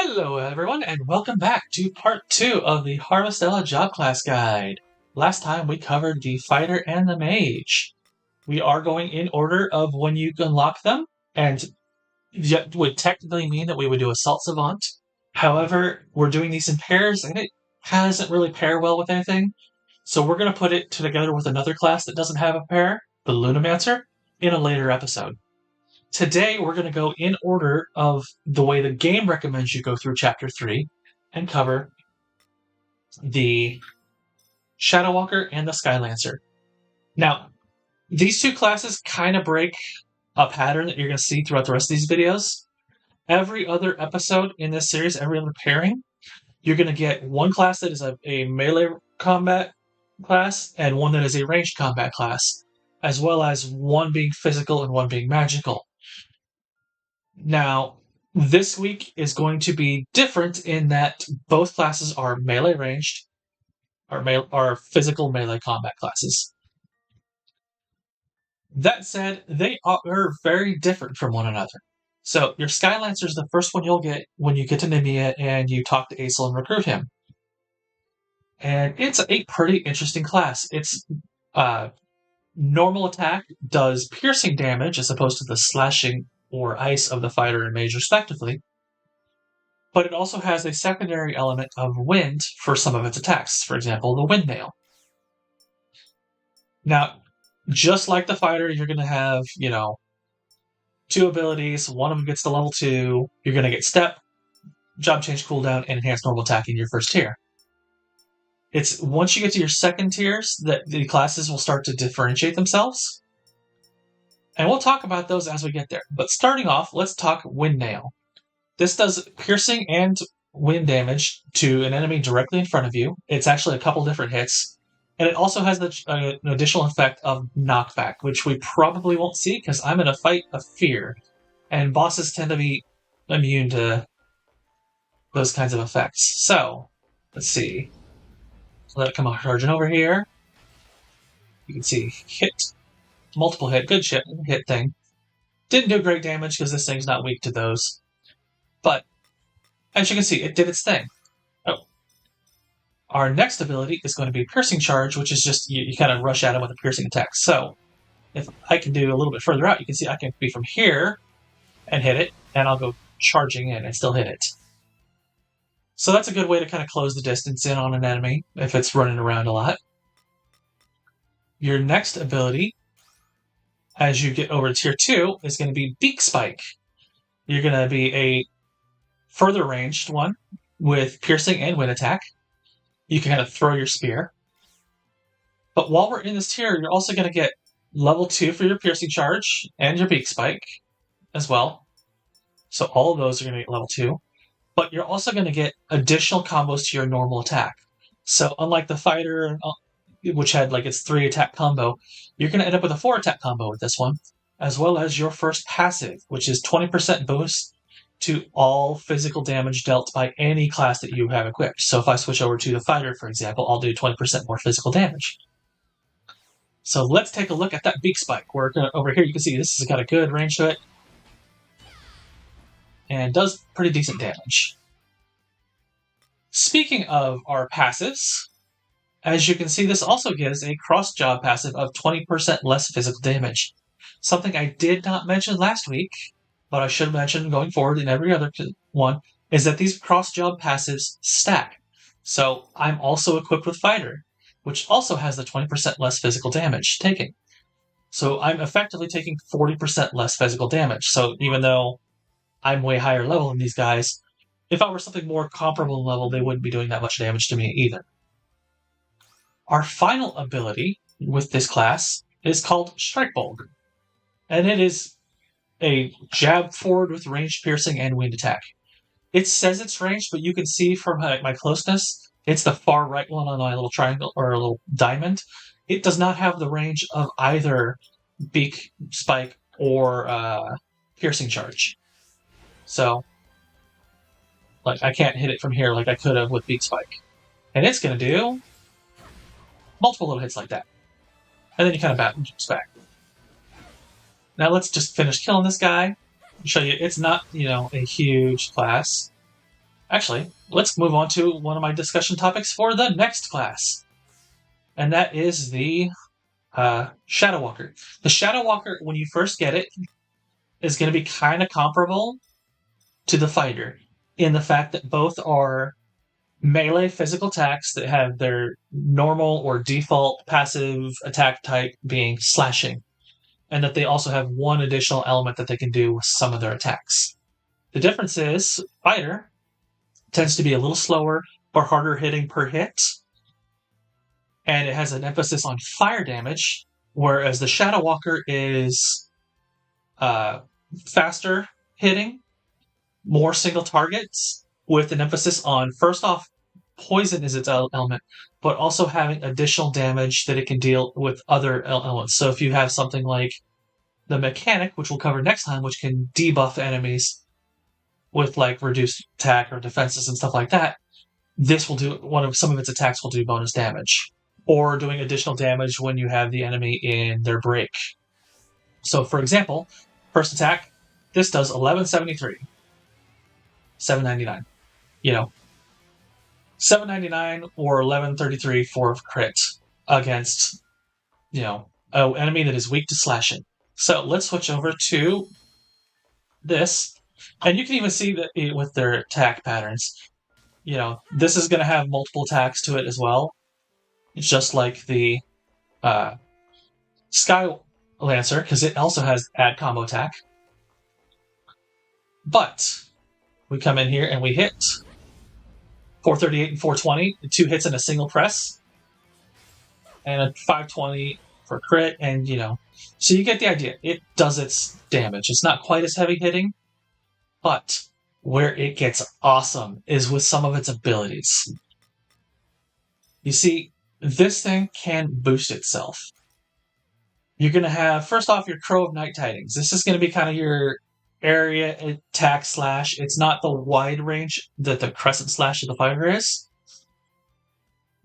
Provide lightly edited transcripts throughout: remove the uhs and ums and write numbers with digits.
Hello everyone, and welcome back to part 2 of the Harvestella job class guide. Last time we covered the fighter and the mage. We are going in order of when you unlock them, and it would technically mean that we would do Assault Savant. However, we're doing these in pairs, and it hasn't really paired well with anything. So we're going to put it together with another class that doesn't have a pair, the Lunamancer, in a later episode. Today, we're going to go in order of the way the game recommends you go through Chapter 3 and cover the Shadow Walker and the Skylancer. Now, these two classes kind of break a pattern that you're going to see throughout the rest of these videos. Every other episode in this series, every other pairing, you're going to get one class that is a melee combat class and one that is a ranged combat class, as well as one being physical and one being magical. Now, this week is going to be different in that both classes are melee ranged, are physical melee combat classes. That said, they are very different from one another. So, your Skylancer is the first one you'll get when you get to Nimia and you talk to Asel and recruit him. And it's a pretty interesting class. Its normal attack does piercing damage as opposed to the slashing or ice of the fighter and mage respectively, but it also has a secondary element of wind for some of its attacks, for example, the wind nail. Now, just like the fighter, you're going to have, two abilities. One of them gets to level 2. You're going to get step, job change cooldown, and enhanced normal attack in your first tier. It's once you get to your second tiers that the classes will start to differentiate themselves. And we'll talk about those as we get there. But starting off, let's talk Wind Nail. This does piercing and wind damage to an enemy directly in front of you. It's actually a couple different hits. And it also has an additional effect of knockback, which we probably won't see because I'm in a fight of fear. And bosses tend to be immune to those kinds of effects. So, let's see. Let it come charging over here. You can see hit. Multiple hit, good shit, hit thing. Didn't do great damage because this thing's not weak to those. But, as you can see, it did its thing. Oh. Our next ability is going to be Piercing Charge, which is just, you kind of rush at him with a piercing attack. So, if I can do a little bit further out, you can see I can be from here and hit it, and I'll go charging in and still hit it. So that's a good way to kind of close the distance in on an enemy if it's running around a lot. Your next ability, as you get over to tier 2, is going to be Beak Spike. You're going to be a further ranged one with piercing and wind attack. You can kind of throw your spear. But while we're in this tier, you're also going to get level 2 for your piercing charge and your Beak Spike as well. So all of those are going to get level 2. But you're also going to get additional combos to your normal attack. So unlike the fighter, which had its 3 attack combo, you're going to end up with a 4 attack combo with this one, as well as your first passive, which is 20% boost to all physical damage dealt by any class that you have equipped. So if I switch over to the fighter, for example, I'll do 20% more physical damage. So let's take a look at that Beak Spike. Over here, you can see this has got a good range to it, and does pretty decent damage. Speaking of our passives, as you can see, this also gives a cross-job passive of 20% less physical damage. Something I did not mention last week, but I should mention going forward in every other one, is that these cross-job passives stack. So I'm also equipped with Fighter, which also has the 20% less physical damage taken. So I'm effectively taking 40% less physical damage. So even though I'm way higher level than these guys, if I were something more comparable level, they wouldn't be doing that much damage to me either. Our final ability with this class is called Strike Bolt, and it is a jab forward with ranged piercing and wind attack. It says it's ranged, but you can see from my closeness, it's the far right one on my little triangle or a little diamond. It does not have the range of either Beak Spike or piercing charge. So, I can't hit it from here like I could have with Beak Spike. And it's going to do multiple little hits like that. And then you kind of bounce back. Now let's just finish killing this guy. Show you, it's not, a huge class. Actually, let's move on to one of my discussion topics for the next class, and that is the Shadow Walker. The Shadow Walker, when you first get it, is going to be kind of comparable to the Fighter in the fact that both are melee physical attacks that have their normal or default passive attack type being slashing, and that they also have one additional element that they can do with some of their attacks. The difference is Fighter tends to be a little slower or harder hitting per hit, and it has an emphasis on fire damage, whereas the Shadow Walker is faster hitting, more single targets, with an emphasis on, first off, poison is its element, but also having additional damage that it can deal with other elements. So if you have something like the mechanic, which we'll cover next time, which can debuff enemies with like reduced attack or defenses and stuff like that, this will do some of its attacks will do bonus damage, or doing additional damage when you have the enemy in their break. So, for example, first attack, this does 1173, 799. You know, 799 or 1133 for crit against, an enemy that is weak to slashing. So let's switch over to this, and you can even see that with their attack patterns. This is going to have multiple attacks to it as well, just like the Skylancer, because it also has add combo attack. But we come in here and we hit 438 and 420, 2 hits in a single press, and a 520 for crit, and so you get the idea. It does its damage. It's not quite as heavy hitting, but where it gets awesome is with some of its abilities. You see, this thing can boost itself. You're going to have, first off, your Crow of Night Tidings. This is going to be kind of your area attack slash. It's not the wide range that the Crescent Slash of the Fighter is.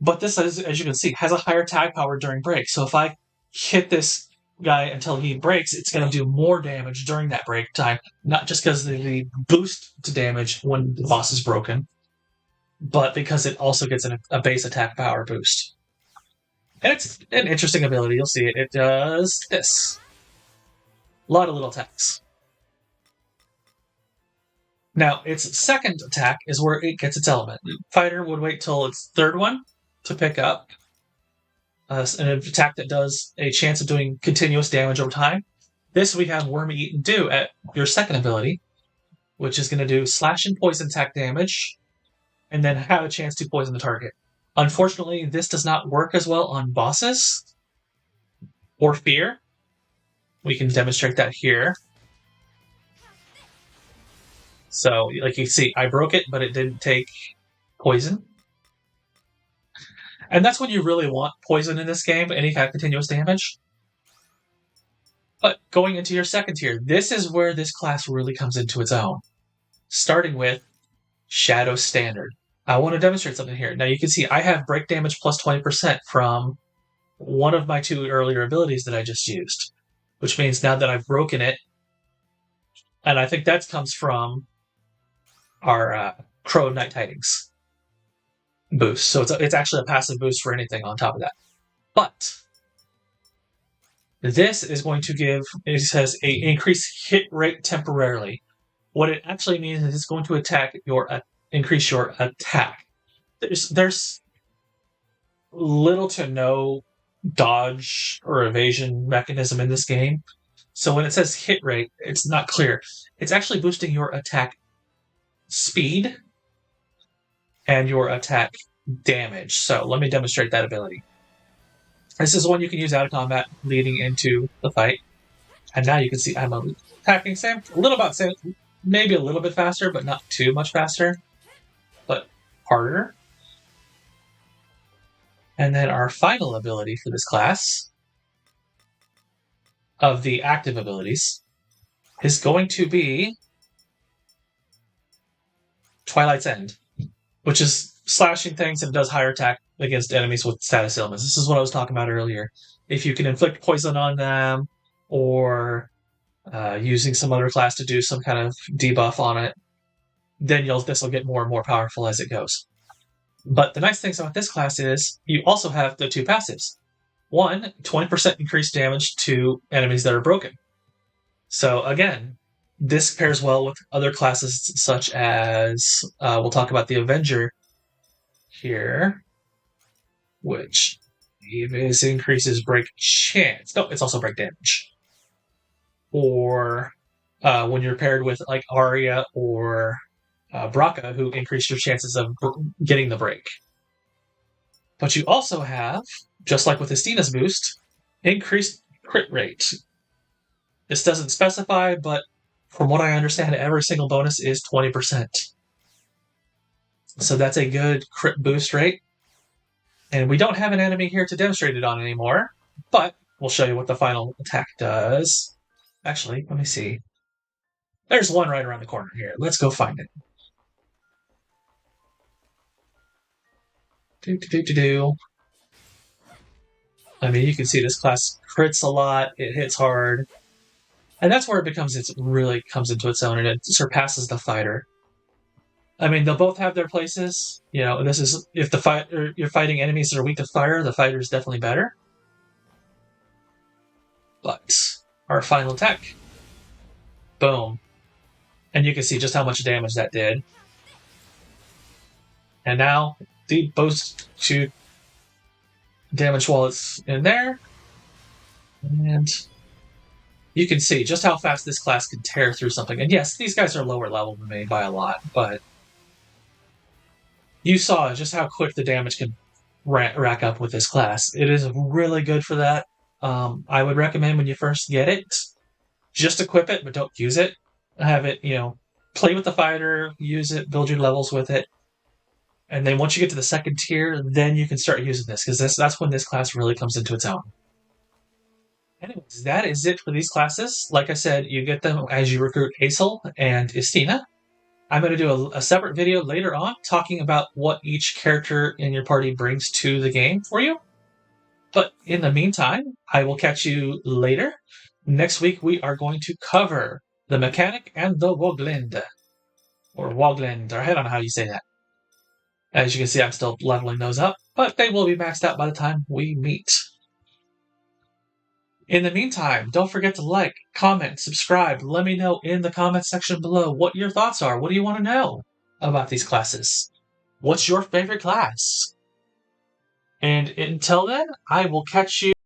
But this, as you can see, has a higher tag power during break. So if I hit this guy until he breaks, it's going to do more damage during that break time. Not just because of the boost to damage when the boss is broken, but because it also gets a base attack power boost. And it's an interesting ability. You'll see it. It does this. A lot of little attacks. Now, its second attack is where it gets its element. Fighter would wait till its third one to pick up an attack that does a chance of doing continuous damage over time. This we have Worm Eat and Do at your second ability, which is going to do slash and poison attack damage, and then have a chance to poison the target. Unfortunately, this does not work as well on bosses or fear. We can demonstrate that here. So, like you see, I broke it, but it didn't take poison. And that's when you really want poison in this game, any kind of continuous damage. But going into your second tier, this is where this class really comes into its own. Starting with Shadow Standard. I want to demonstrate something here. Now you can see I have break damage plus 20% from one of my 2 earlier abilities that I just used. Which means now that I've broken it, and I think that comes from our Crow of Night Tidings boost. So it's actually a passive boost for anything on top of that. But this is going to give, it says, a increased hit rate temporarily. What it actually means is it's going to increase your attack. There's little to no dodge or evasion mechanism in this game. So when it says hit rate, it's not clear. It's actually boosting your attack speed and your attack damage. So let me demonstrate that ability. This is one you can use out of combat leading into the fight. And now you can see I'm attacking same, maybe a little bit faster, but not too much faster, but harder. And then our final ability for this class of the active abilities is going to be Twilight's End, which is slashing things and does higher attack against enemies with status ailments. This is what I was talking about earlier. If you can inflict poison on them, or using some other class to do some kind of debuff on it, then this will get more and more powerful as it goes. But the nice things about this class is you also have the two passives. One, 20% increased damage to enemies that are broken. So again, this pairs well with other classes such as, we'll talk about the Avenger here, which is increases break chance. No, it's also break damage. Or when you're paired with like Arya or Braca, who increase your chances of getting the break. But you also have, just like with Estina's boost, increased crit rate. This doesn't specify, but from what I understand, every single bonus is 20%. So that's a good crit boost rate. And we don't have an enemy here to demonstrate it on anymore, but we'll show you what the final attack does. Actually, let me see. There's one right around the corner here. Let's go find it. I mean, you can see this class crits a lot. It hits hard. And that's where it really comes into its own, and it surpasses the fighter. I mean, they'll both have their places. You know, this is if you're fighting enemies that are weak to fire, the fighter is definitely better. But our final attack, boom, and you can see just how much damage that did. And now the boost to damage while it's in there, and you can see just how fast this class can tear through something. And yes, these guys are lower level than me by a lot, but you saw just how quick the damage can rack up with this class. It is really good for that. I would recommend when you first get it, just equip it, but don't use it. Have it, play with the fighter, use it, build your levels with it. And then once you get to the second tier, then you can start using this, because that's when this class really comes into its own. Anyways, that is it for these classes. Like I said, you get them as you recruit Assault and Estina. I'm going to do a separate video later on talking about what each character in your party brings to the game for you. But in the meantime, I will catch you later. Next week, we are going to cover the Mechanic and the Woglind. Or Woglind, or I don't know how you say that. As you can see, I'm still leveling those up, but they will be maxed out by the time we meet. In the meantime, don't forget to like, comment, subscribe. Let me know in the comment section below what your thoughts are. What do you want to know about these classes? What's your favorite class? And until then, I will catch you